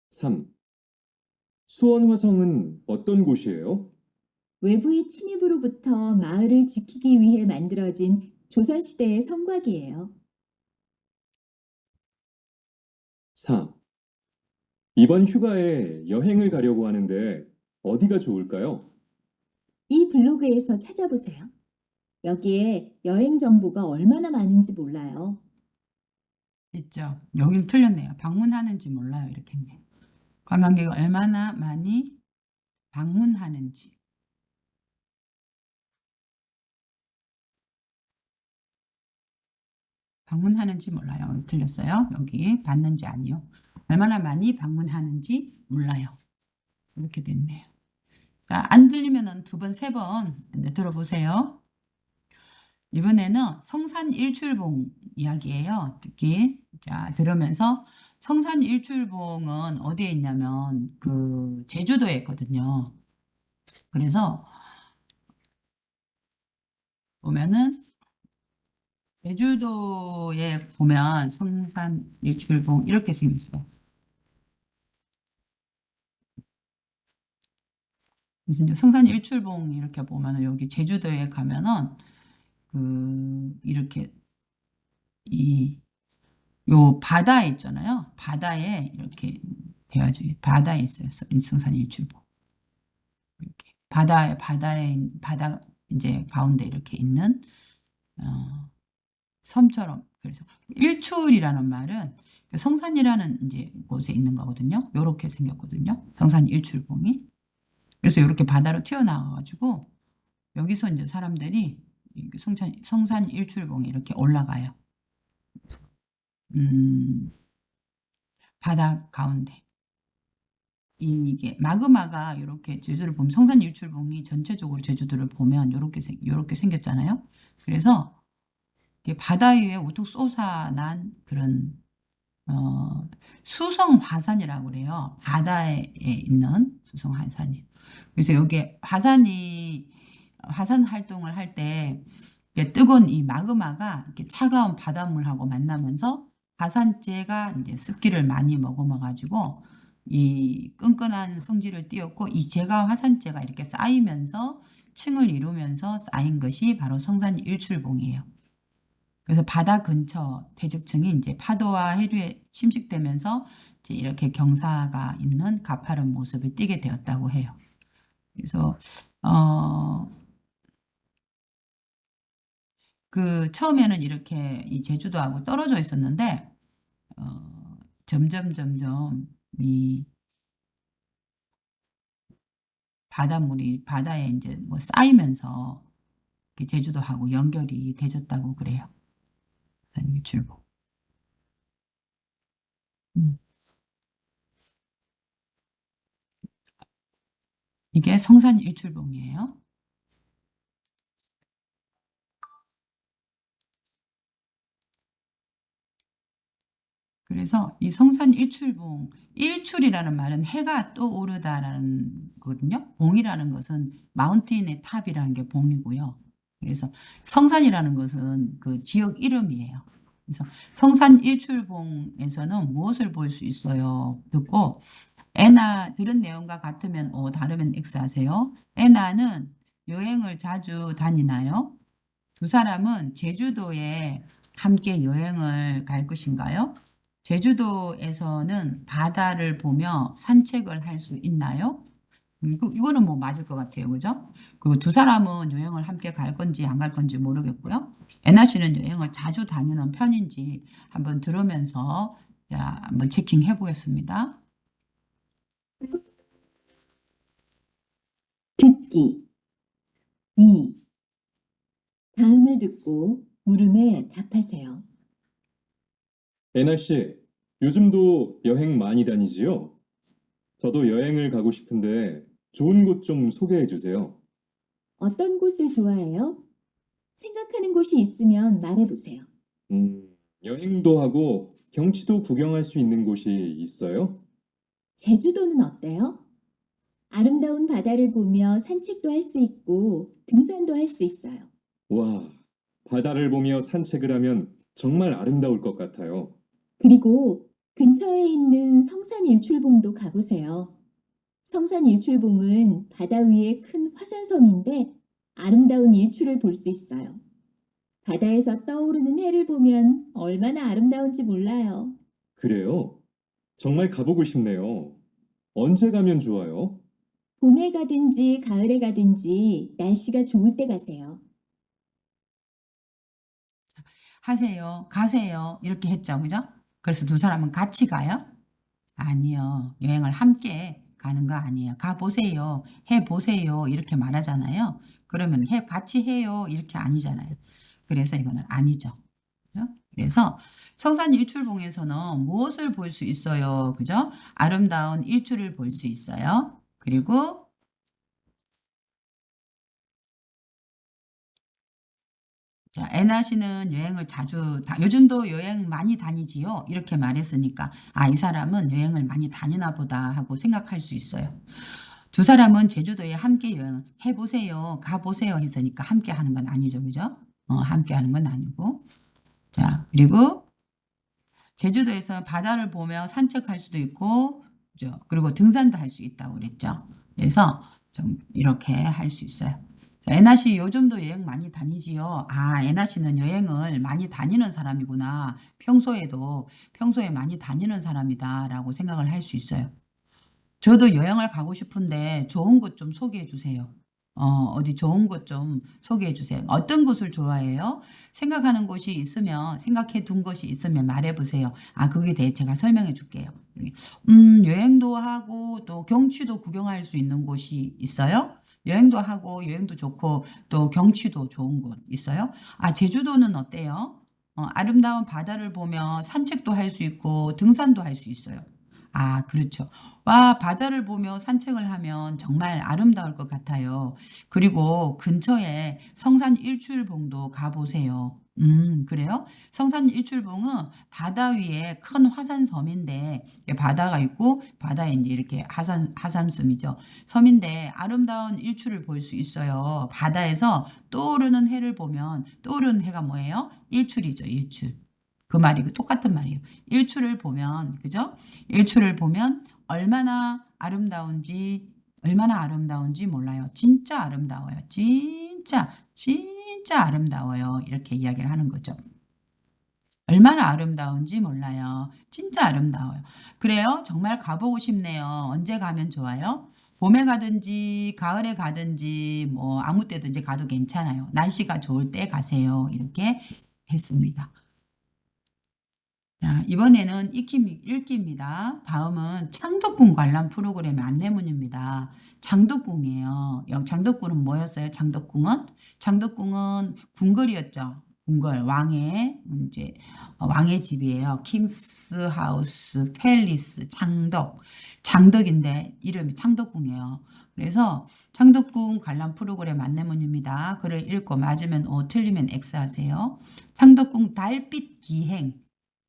3. 수원화성은 어떤 곳이에요? 외부의 침입으로부터 마을을 지키기 위해 만들어진 조선시대의 성곽이에요. 4. 이번 휴가에 여행을 가려고 하는데 어디가 좋을까요? 이 블로그에서 찾아보세요. 여기에 여행 정보가 얼마나 많은지 몰라요. 있죠. 여기는 틀렸네요. 방문하는지 몰라요. 이렇게 했네요. 관광객이 얼마나 많이 방문하는지. 방문하는지 몰라요. 틀렸어요. 여기 받는지 아니요. 얼마나 많이 방문하는지 몰라요. 이렇게 됐네요. 자, 안 들리면은 두 번, 세 번 들어보세요. 이번에는 성산일출봉 이야기예요. 듣기. 자, 들으면서 성산일출봉은 어디에 있냐면 그 제주도에 있거든요. 그래서 보면은 제주도에 보면 성산일출봉 이렇게 생겼어요. 그래서 이제 성산일출봉 이렇게 보면은 여기 제주도에 가면은 그 이렇게 이 요 바다에 있잖아요. 바다에 이렇게 돼야죠. 바다에 있어요. 성산일출봉. 이렇게 바다 이제 가운데 이렇게 있는 어, 섬처럼. 그래서 일출이라는 말은 그 성산이라는 이제 곳에 있는 거거든요. 요렇게 생겼거든요. 성산 일출봉이. 그래서 이렇게 바다로 튀어나와가지고 여기서 이제 사람들이 성산 일출봉에 이렇게 올라가요. 음, 바다 가운데. 이게 마그마가 이렇게 제주도를 보면 성산 일출봉이 전체적으로 제주도를 보면 요렇게 생겼잖아요. 그래서 이게 바다 위에 우뚝 솟아난 그런 수성 화산이라고 그래요. 바다에 있는 수성 화산이. 그래서 여기에 화산 활동을 할 때 뜨거운 이 마그마가 이렇게 차가운 바닷물하고 만나면서 화산재가 이제 습기를 많이 머금어 가지고 이 끈끈한 성질을 띄었고, 이 재가 화산재가 이렇게 쌓이면서 층을 이루면서 쌓인 것이 바로 성산 일출봉이에요. 그래서 바다 근처 대적층이 이제 파도와 해류에 침식되면서 이제 이렇게 경사가 있는 가파른 모습을 띠게 되었다고 해요. 그래서 그 처음에는 이렇게 이 제주도하고 떨어져 있었는데 점점 이 바닷물이 바다에 이제 뭐 쌓이면서 이렇게 제주도하고 연결이 되졌다고 그래요. 일출봉. 이게 성산 일출봉이에요. 그래서 이 성산 일출봉, 일출이라는 말은 해가 떠오르다라는 거거든요. 봉이라는 것은 마운틴의 탑이라는 게 봉이고요. 그래서 성산이라는 것은 그 지역 이름이에요. 그래서 성산 일출봉에서는 무엇을 볼 수 있어요? 듣고 애나 들은 내용과 같으면 O, 다르면 X 하세요. 애나는 여행을 자주 다니나요? 두 사람은 제주도에 함께 여행을 갈 것인가요? 제주도에서는 바다를 보며 산책을 할 수 있나요? 이거는 뭐 맞을 것 같아요. 그죠? 그리고 두 사람은 여행을 함께 갈 건지 안 갈 건지 모르겠고요. 애나 씨는 여행을 자주 다니는 편인지 한번 들으면서 자, 한번 체킹해 보겠습니다. 듣기 2. 다음을 듣고 물음에 답하세요. 애나 씨, 요즘도 여행 많이 다니지요? 저도 여행을 가고 싶은데 좋은 곳 좀 소개해 주세요. 어떤 곳을 좋아해요? 생각하는 곳이 있으면 말해보세요. 여행도 하고 경치도 구경할 수 있는 곳이 있어요? 제주도는 어때요? 아름다운 바다를 보며 산책도 할 수 있고 등산도 할 수 있어요. 와, 바다를 보며 산책을 하면 정말 아름다울 것 같아요. 그리고 근처에 있는 성산 일출봉도 가보세요. 성산 일출봉은 바다 위에 큰 화산섬인데 아름다운 일출을 볼 수 있어요. 바다에서 떠오르는 해를 보면 얼마나 아름다운지 몰라요. 그래요? 정말 가보고 싶네요. 언제 가면 좋아요? 봄에 가든지 가을에 가든지 날씨가 좋을 때 가세요. 하세요, 가세요 이렇게 했죠. 그죠? 그래서 두 사람은 같이 가요? 아니요. 여행을 함께 가는 거 아니에요. 가보세요. 해보세요. 이렇게 말하잖아요. 그러면 같이 해요. 이렇게 아니잖아요. 그래서 이거는 아니죠. 그죠? 그래서 성산 일출봉에서는 무엇을 볼 수 있어요? 그죠? 아름다운 일출을 볼 수 있어요. 그리고 자, 애나 씨는 여행을 요즘도 여행 많이 다니지요? 이렇게 말했으니까, 아, 이 사람은 여행을 많이 다니나 보다 하고 생각할 수 있어요. 두 사람은 제주도에 함께 여행 해보세요, 가보세요 했으니까 함께 하는 건 아니죠. 그죠? 함께 하는 건 아니고. 자, 그리고 제주도에서 바다를 보며 산책할 수도 있고, 그죠? 그리고 등산도 할 수 있다고 그랬죠. 그래서 좀 이렇게 할 수 있어요. 애나 씨 요즘도 여행 많이 다니지요? 아, 애나 씨는 여행을 많이 다니는 사람이구나. 평소에 많이 다니는 사람이다라고 생각을 할 수 있어요. 저도 여행을 가고 싶은데 좋은 곳 좀 소개해 주세요. 어디 좋은 곳 좀 소개해 주세요. 어떤 곳을 좋아해요? 생각해 둔 것이 있으면 말해 보세요. 아, 거기에 대해 제가 설명해 줄게요. 여행도 하고 또 경치도 구경할 수 있는 곳이 있어요? 여행도 하고 여행도 좋고 또 경치도 좋은 곳 있어요? 아, 제주도는 어때요? 아름다운 바다를 보며 산책도 할 수 있고 등산도 할 수 있어요. 아, 그렇죠. 와, 바다를 보며 산책을 하면 정말 아름다울 것 같아요. 그리고 근처에 성산 일출봉도 가보세요. 그래요? 성산 일출봉은 바다 위에 큰 화산섬인데 바다가 있고 바다에 이제 이렇게 하산섬이죠. 섬인데 아름다운 일출을 볼 수 있어요. 바다에서 떠오르는 해를 보면 떠오르는 해가 뭐예요? 일출이죠. 일출. 그 말이고 똑같은 말이에요. 일출을 보면 그죠? 일출을 보면 얼마나 아름다운지 몰라요. 진짜 아름다워요. 진짜 아름다워요. 이렇게 이야기를 하는 거죠. 얼마나 아름다운지 몰라요. 진짜 아름다워요. 그래요? 정말 가보고 싶네요. 언제 가면 좋아요? 봄에 가든지 가을에 가든지 뭐 아무 때든지 가도 괜찮아요. 날씨가 좋을 때 가세요. 이렇게 했습니다. 자, 이번에는 읽기입니다. 다음은 창덕궁 관람 프로그램의 안내문입니다. 장덕궁이에요. 장덕궁은 뭐였어요? 장덕궁은 궁궐이었죠. 궁궐, 왕의 집이에요. 킹스 하우스, 팰리스, 장덕인데 이름이 창덕궁이에요. 그래서 창덕궁 관람 프로그램 안내문입니다. 글을 읽고 맞으면 O, 틀리면 X 하세요. 창덕궁 달빛 기행.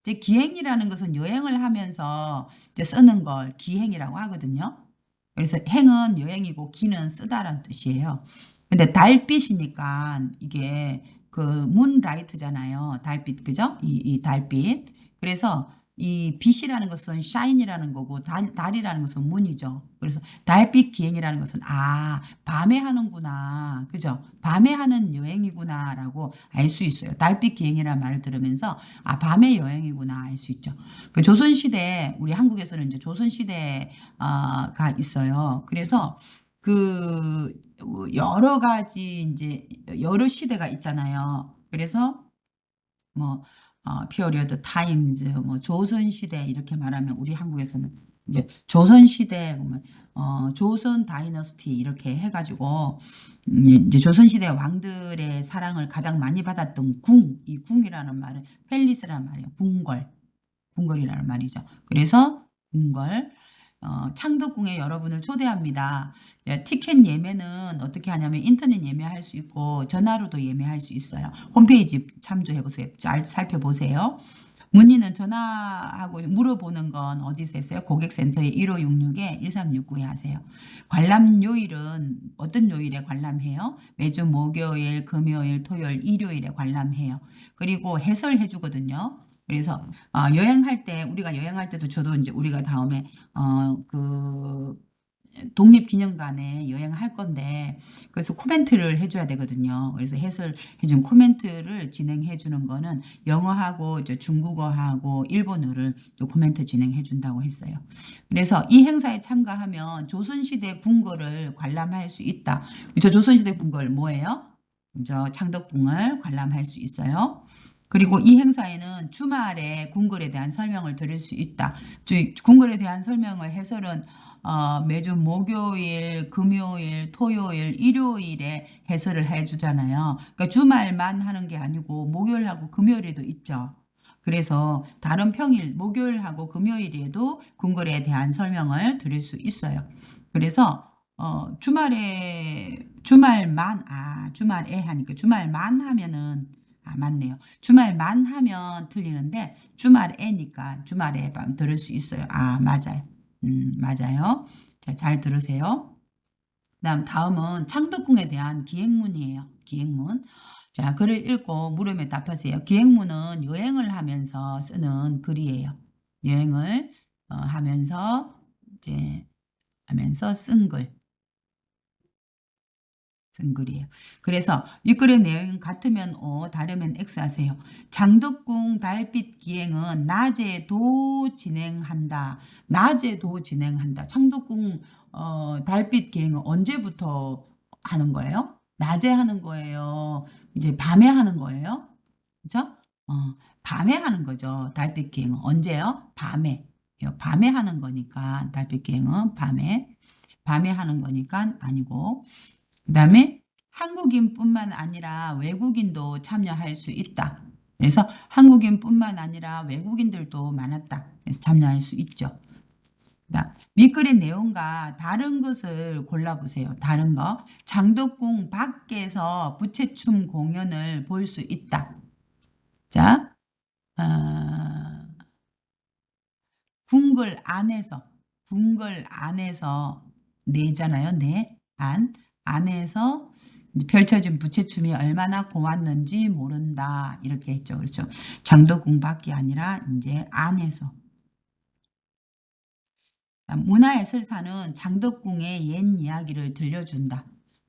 이제 기행이라는 것은 여행을 하면서 이제 쓰는 걸 기행이라고 하거든요. 그래서 행은 여행이고 기는 쓰다라는 뜻이에요. 근데 달빛이니까 이게 그 문라이트잖아요. 달빛, 그죠? 이 달빛. 그래서 이 빛이라는 것은 샤인이라는 거고 달이라는 것은 문이죠. 그래서 달빛 기행이라는 것은 밤에 하는구나. 그죠? 밤에 하는 여행이구나라고 알 수 있어요. 달빛 기행이라는 말을 들으면서 밤의 여행이구나 알 수 있죠. 그 조선시대 우리 한국에서는 이제 조선시대가 있어요. 그래서 그 여러 가지 이제 여러 시대가 있잖아요. 그래서 뭐 피어리어드 타임즈 뭐 조선 시대 이렇게 말하면 우리 한국에서는 이제 조선 시대 조선 다이너스티 이렇게 해가지고 이제 조선 시대 왕들의 사랑을 가장 많이 받았던 이 궁이라는 말은 팰리스라는 말이에요. 궁궐이라는 말이죠. 그래서 궁궐 창덕궁에 여러분을 초대합니다. 티켓 예매는 어떻게 하냐면 인터넷 예매할 수 있고 전화로도 예매할 수 있어요. 홈페이지 참조해 보세요. 잘 살펴보세요. 문의는 전화하고 물어보는 건 어디서 했어요? 고객센터에 1566에 1369에 하세요. 관람 요일은 어떤 요일에 관람해요? 매주 목요일, 금요일, 토요일, 일요일에 관람해요. 그리고 해설해 주거든요. 그래서 우리가 여행할 때도 저도 이제 우리가 다음에 그 독립기념관에 여행할 건데 그래서 코멘트를 해줘야 되거든요. 그래서 해설해준 코멘트를 진행해 주는 거는 영어하고 이제 중국어하고 일본어를 또 코멘트 진행해 준다고 했어요. 그래서 이 행사에 참가하면 조선시대 궁궐을 관람할 수 있다. 저 조선시대 궁궐 뭐예요? 저 창덕궁을 관람할 수 있어요. 그리고 이 행사에는 주말에 궁궐에 대한 설명을 들을 수 있다. 궁궐에 대한 설명을 해설은 매주 목요일, 금요일, 토요일, 일요일에 해설을 해주잖아요. 그러니까 주말만 하는 게 아니고 목요일하고 금요일에도 있죠. 그래서 다른 평일, 목요일하고 금요일에도 궁궐에 대한 설명을 들을 수 있어요. 그래서 주말에 하니까 주말만 하면은 맞네요. 주말만 하면 틀리는데 주말에니까 주말에 들을 수 있어요. 맞아요. 맞아요. 자, 잘 들으세요. 다음은 창덕궁에 대한 기행문이에요. 기행문. 자, 글을 읽고 물음에 답하세요. 기행문은 여행을 하면서 쓰는 글이에요. 여행을 하면서 쓴 글이에요. 그래서 윗글의 내용 같으면 O, 다르면 X 하세요. 장덕궁 달빛 기행은 낮에도 진행한다. 창덕궁 달빛 기행은 언제부터 하는 거예요? 낮에 하는 거예요? 이제 밤에 하는 거예요? 그죠? 밤에 하는 거죠. 달빛 기행은 언제요? 밤에. 밤에 하는 거니까 달빛 기행은 밤에 하는 거니까 아니고 그 다음에 한국인뿐만 아니라 외국인도 참여할 수 있다. 그래서 한국인뿐만 아니라 외국인들도 많았다. 그래서 참여할 수 있죠. 밑글의 내용과 다른 것을 골라보세요. 다른 거. 장덕궁 밖에서 부채춤 공연을 볼 수 있다. 자, 궁궐 안에서 내잖아요. 안에서 이제 펼쳐진 부채춤이 얼마나 고왔는지 모른다. 이렇게 했죠. 그렇죠. 장덕궁 밖이 아니라 이제 안에서. 문화해설사는 장덕궁의 옛 이야기를 들려준다.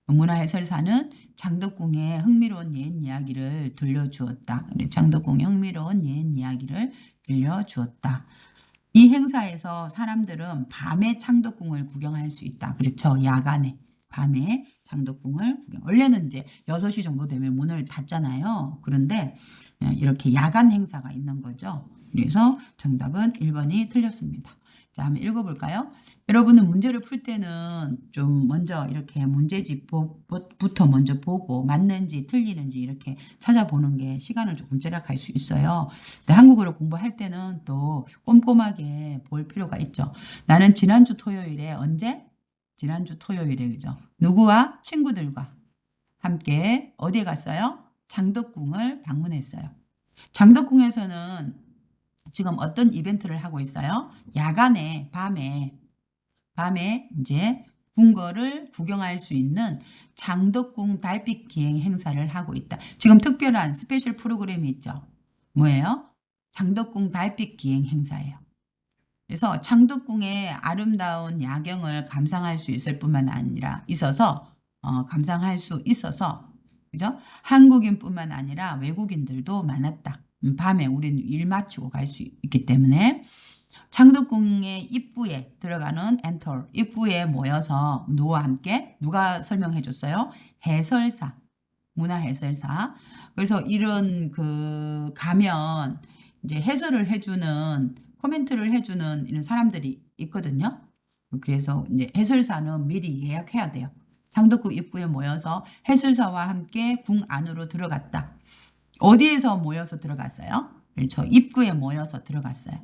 문화해설사는 장덕궁의 흥미로운 옛 이야기를 들려주었다. 장덕궁의 흥미로운 옛 이야기를 들려주었다. 이 행사에서 사람들은 밤에 창덕궁을 구경할 수 있다. 그렇죠. 야간에. 밤에 장덕궁을 원래는 이제 6시 정도 되면 문을 닫잖아요. 그런데 이렇게 야간 행사가 있는 거죠. 그래서 정답은 1번이 틀렸습니다. 자, 한번 읽어볼까요? 여러분은 문제를 풀 때는 좀 먼저 이렇게 문제집부터 먼저 보고 맞는지 틀리는지 이렇게 찾아보는 게 시간을 조금 절약할 수 있어요. 근데 한국어를 공부할 때는 또 꼼꼼하게 볼 필요가 있죠. 나는 지난주 토요일에 지난주 토요일에 그죠? 누구와? 친구들과 함께 어디에 갔어요? 장덕궁을 방문했어요. 장덕궁에서는 지금 어떤 이벤트를 하고 있어요? 야간에 밤에 이제 궁궐을 구경할 수 있는 장덕궁 달빛 기행 행사를 하고 있다. 지금 특별한 스페셜 프로그램이 있죠. 뭐예요? 장덕궁 달빛 기행 행사예요. 그래서 장덕궁의 아름다운 야경을 감상할 수 있을 뿐만 아니라 감상할 수 있어서 그죠? 한국인뿐만 아니라 외국인들도 많았다. 밤에 우리는 일 마치고 갈 수 있기 때문에 장덕궁의 입구에 들어가는 입구에 모여서 누구와 함께 누가 설명해 줬어요? 해설사, 문화 해설사. 그래서 이런 가면 이제 해설을 해주는 코멘트를 해주는 이런 사람들이 있거든요. 그래서 이제 해설사는 미리 예약해야 돼요. 장덕궁 입구에 모여서 해설사와 함께 궁 안으로 들어갔다. 어디에서 모여서 들어갔어요? 저 입구에 모여서 들어갔어요.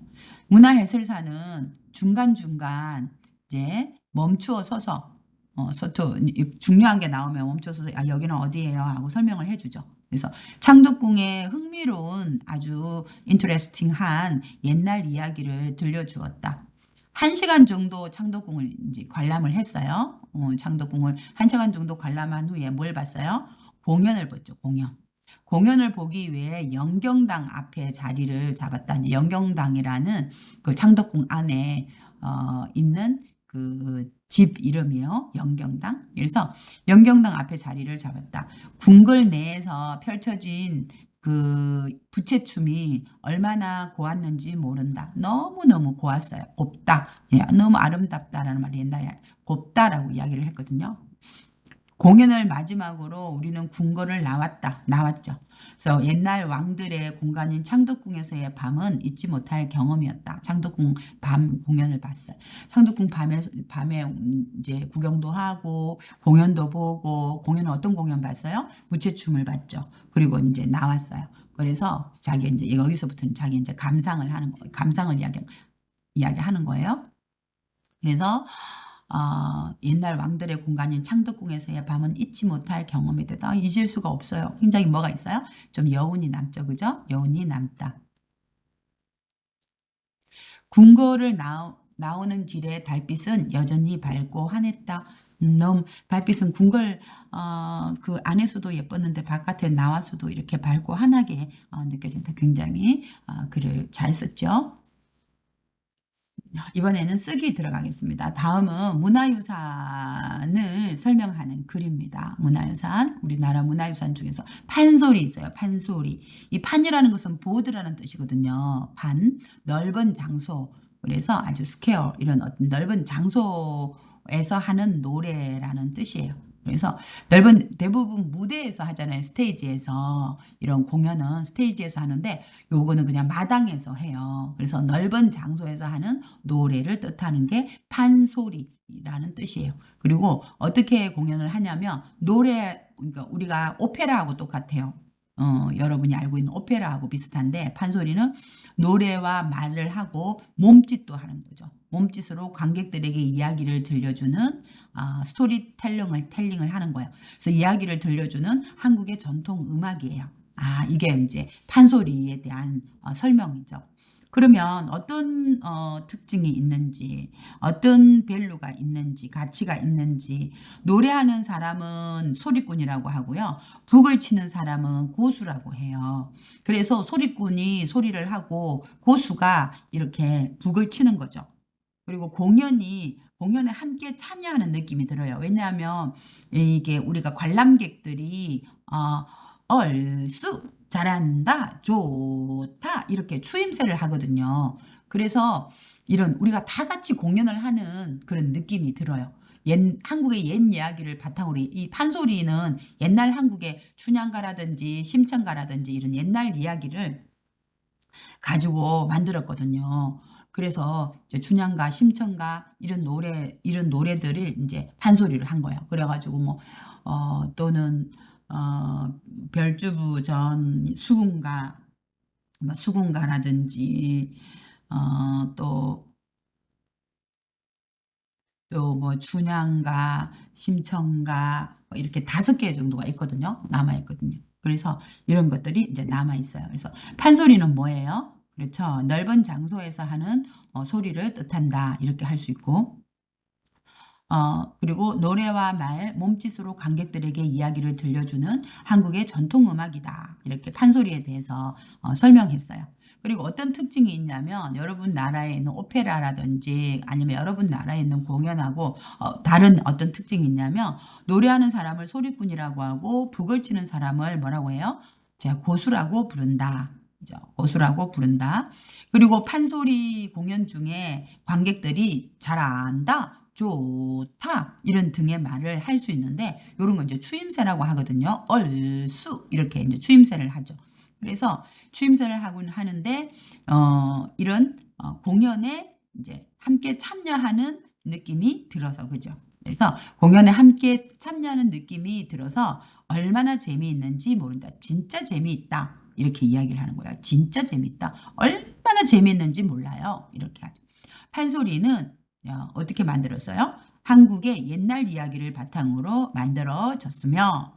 문화해설사는 중간중간 이제 멈추어 서서 중요한 게 나오면 멈춰서 여기는 어디예요? 하고 설명을 해주죠. 그래서 창덕궁의 흥미로운 아주 인터레스팅한 옛날 이야기를 들려주었다. 1시간 정도 창덕궁을 이제 관람을 했어요. 창덕궁을 1시간 정도 관람한 후에 뭘 봤어요? 공연을 봤죠. 공연을 보기 위해 영경당 앞에 자리를 잡았다. 이제 영경당이라는 그 창덕궁 안에 있는 그 집 이름이요. 영경당. 그래서 영경당 앞에 자리를 잡았다. 궁궐 내에서 펼쳐진 그 부채춤이 얼마나 고왔는지 모른다. 너무너무 고왔어요. 곱다. 예, 너무 아름답다라는 말이 옛날에 곱다라고 이야기를 했거든요. 공연을 마지막으로 우리는 궁궐을 나왔죠. 그래서 옛날 왕들의 공간인 창덕궁에서의 밤은 잊지 못할 경험이었다. 창덕궁 밤 공연을 봤어요. 창덕궁 밤에 이제 구경도 하고 공연도 보고 공연은 어떤 공연 봤어요? 부채춤을 봤죠. 그리고 이제 나왔어요. 그래서 자기 이제 여기서부터는 자기 이제 감상을 하는 거예요. 감상을 이야기하는 거예요. 그래서 옛날 왕들의 공간인 창덕궁에서의 밤은 잊지 못할 경험이 되다. 잊을 수가 없어요. 굉장히 뭐가 있어요? 좀 여운이 남죠. 그죠? 여운이 남다. 궁궐을 나오는 길에 달빛은 여전히 밝고 환했다. 달빛은 궁궐 그 안에서도 예뻤는데 바깥에 나와서도 이렇게 밝고 환하게 느껴진다. 굉장히 글을 잘 썼죠. 이번에는 쓰기 들어가겠습니다. 다음은 문화유산을 설명하는 글입니다. 문화유산, 우리나라 문화유산 중에서 판소리 있어요. 판소리. 이 판이라는 것은 보드라는 뜻이거든요. 넓은 장소. 그래서 아주 스퀘어, 이런 어떤 넓은 장소에서 하는 노래라는 뜻이에요. 그래서 대부분 무대에서 하잖아요. 스테이지에서. 이런 공연은 스테이지에서 하는데 요거는 그냥 마당에서 해요. 그래서 넓은 장소에서 하는 노래를 뜻하는 게 판소리라는 뜻이에요. 그리고 어떻게 공연을 하냐면 그러니까 우리가 오페라하고 똑같아요. 여러분이 알고 있는 오페라하고 비슷한데 판소리는 노래와 말을 하고 몸짓도 하는 거죠. 몸짓으로 관객들에게 이야기를 들려주는 스토리텔링을 하는 거예요. 그래서 이야기를 들려주는 한국의 전통 음악이에요. 이게 이제 판소리에 대한 설명이죠. 그러면 어떤 특징이 있는지, 어떤 밸류가 있는지, 가치가 있는지, 노래하는 사람은 소리꾼이라고 하고요. 북을 치는 사람은 고수라고 해요. 그래서 소리꾼이 소리를 하고 고수가 이렇게 북을 치는 거죠. 그리고 공연에 함께 참여하는 느낌이 들어요. 왜냐하면 이게 우리가 관람객들이 얼쑤 잘한다 좋다 이렇게 추임새를 하거든요. 그래서 이런 우리가 다 같이 공연을 하는 그런 느낌이 들어요. 한국의 옛 이야기를 바탕으로 이 판소리는 옛날 한국의 춘향가라든지 심청가라든지 이런 옛날 이야기를 가지고 만들었거든요. 그래서 이제 춘향가, 심청가 이런 노래들을 이제 판소리를 한 거예요. 그래가지고 뭐 또는 별주부전 수군가라든지 또 뭐 춘향가, 심청가 뭐 이렇게 5개 정도가 있거든요. 남아 있거든요. 그래서 이런 것들이 이제 남아 있어요. 그래서 판소리는 뭐예요? 그렇죠. 넓은 장소에서 하는 소리를 뜻한다. 이렇게 할 수 있고 그리고 노래와 말, 몸짓으로 관객들에게 이야기를 들려주는 한국의 전통 음악이다. 이렇게 판소리에 대해서 설명했어요. 그리고 어떤 특징이 있냐면 여러분 나라에 있는 오페라라든지 아니면 여러분 나라에 있는 공연하고 다른 어떤 특징이 있냐면 노래하는 사람을 소리꾼이라고 하고 북을 치는 사람을 뭐라고 해요? 자, 고수라고 부른다. 그죠? 고수라고 부른다. 그리고 판소리 공연 중에 관객들이 잘한다. 좋다 이런 등의 말을 할 수 있는데 이런 건 이제 추임새라고 하거든요. 얼쑤 이렇게 이제 추임새를 하죠. 그래서 추임새를 하곤 하는데 이런 공연에 이제 함께 참여하는 느낌이 들어서 그죠. 그래서 공연에 함께 참여하는 느낌이 들어서 얼마나 재미있는지 모른다. 진짜 재미있다. 이렇게 이야기를 하는 거예요. 진짜 재미있다. 얼마나 재미있는지 몰라요. 이렇게 하죠. 판소리는 어떻게 만들었어요? 한국의 옛날 이야기를 바탕으로 만들어졌으며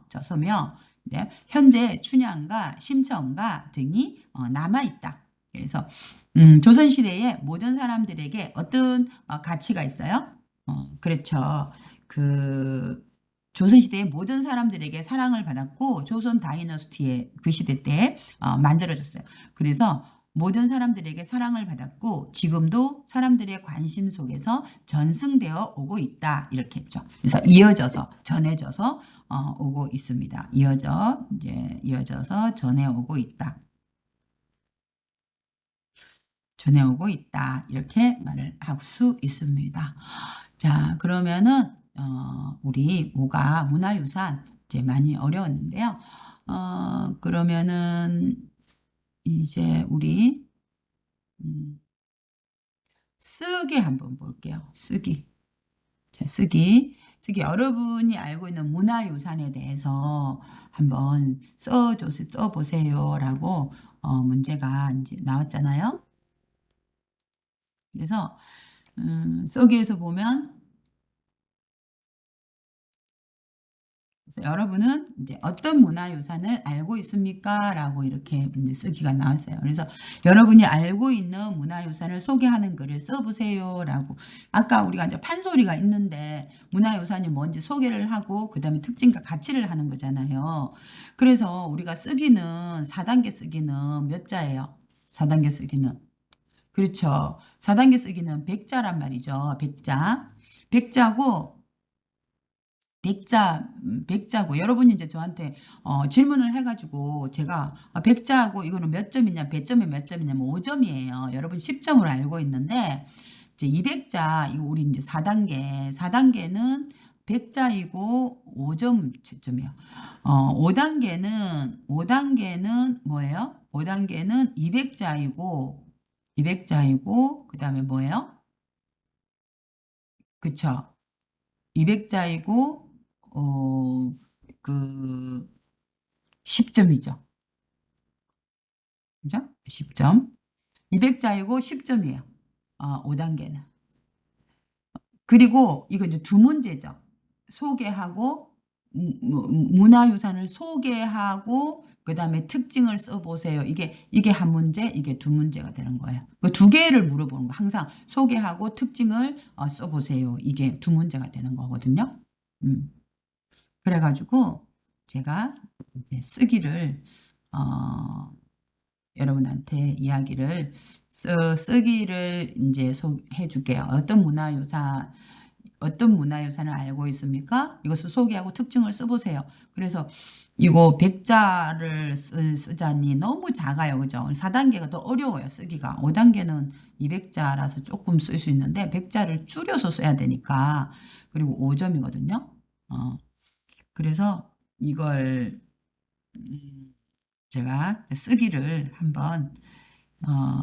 네, 현재 춘향가, 심청가 등이 남아있다. 그래서 조선시대의 모든 사람들에게 어떤 가치가 있어요? 그렇죠. 그 조선시대의 모든 사람들에게 사랑을 받았고 조선 다이너스티의 그 시대 때 만들어졌어요. 그래서 모든 사람들에게 사랑을 받았고 지금도 사람들의 관심 속에서 전승되어 오고 있다. 이렇게 했죠. 그래서 이어져서 전해져서 오고 있습니다. 이어져서 전해오고 있다. 전해오고 있다. 이렇게 말을 할 수 있습니다. 자, 그러면은 우리 문화유산 이제 많이 어려웠는데요. 그러면은 이제 우리 쓰기 한번 볼게요. 쓰기. 자, 쓰기 여러분이 알고 있는 문화유산에 대해서 한번 써보세요라고 문제가 이제 나왔잖아요. 그래서 쓰기에서 보면 여러분은 이제 어떤 문화유산을 알고 있습니까? 라고 이렇게 이제 쓰기가 나왔어요. 그래서 여러분이 알고 있는 문화유산을 소개하는 글을 써보세요. 라고. 아까 우리가 이제 판소리가 있는데 문화유산이 뭔지 소개를 하고 그 다음에 특징과 가치를 하는 거잖아요. 그래서 우리가 쓰기는 4단계 쓰기는 몇 자예요? 4단계 쓰기는. 그렇죠. 4단계 쓰기는 100자란 말이죠. 100자. 100자고 백자고 여러분이 이제 저한테 질문을 해가지고 제가 백자하고 이거는 몇 점이냐 배점이 몇 점이냐면 5점이에요. 여러분 10점으로 알고 있는데 이제 200자 이거 우리 이제 4단계는 백자이고 5점 채점이에요. 5단계는 뭐예요? 5단계는 200자이고 그다음에 뭐예요? 그쵸? 200자이고 그 10점이죠. 그죠? 10점. 200자이고 10점이에요. 5단계는. 그리고 이거 이제 두 문제죠. 소개하고 문화유산을 소개하고 그다음에 특징을 써보세요. 이게 한 문제, 이게 두 문제가 되는 거예요. 그 두 개를 물어보는 거. 항상 소개하고 특징을 써보세요. 이게 두 문제가 되는 거거든요. 그래가지고 제가 이제 쓰기를 여러분한테 이야기를 쓰기를 이제 해 줄게요. 어떤 문화유산을 알고 있습니까? 이것을 소개하고 특징을 써보세요. 그래서 이거 100자를 쓰자니 너무 작아요. 그죠? 4단계가 더 어려워요. 쓰기가. 5단계는 200자라서 조금 쓸 수 있는데 100자를 줄여서 써야 되니까. 그리고 5점이거든요. 그래서 이걸 제가 쓰기를 한번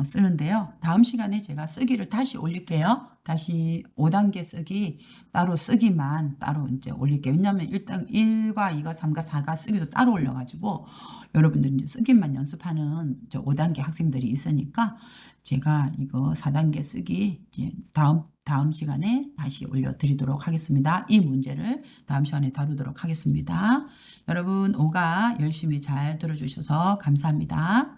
쓰는데요. 다음 시간에 제가 쓰기를 다시 올릴게요. 다시 5단계 쓰기 따로 쓰기만 따로 이제 올릴게요. 왜냐하면 일단 1과 2과 3과 4가 쓰기도 따로 올려가지고 여러분들 이제 쓰기만 연습하는 저 5단계 학생들이 있으니까 제가 이거 4단계 쓰기 이제 다음 시간에 다시 올려드리도록 하겠습니다. 이 문제를 다음 시간에 다루도록 하겠습니다. 여러분 5가 열심히 잘 들어주셔서 감사합니다.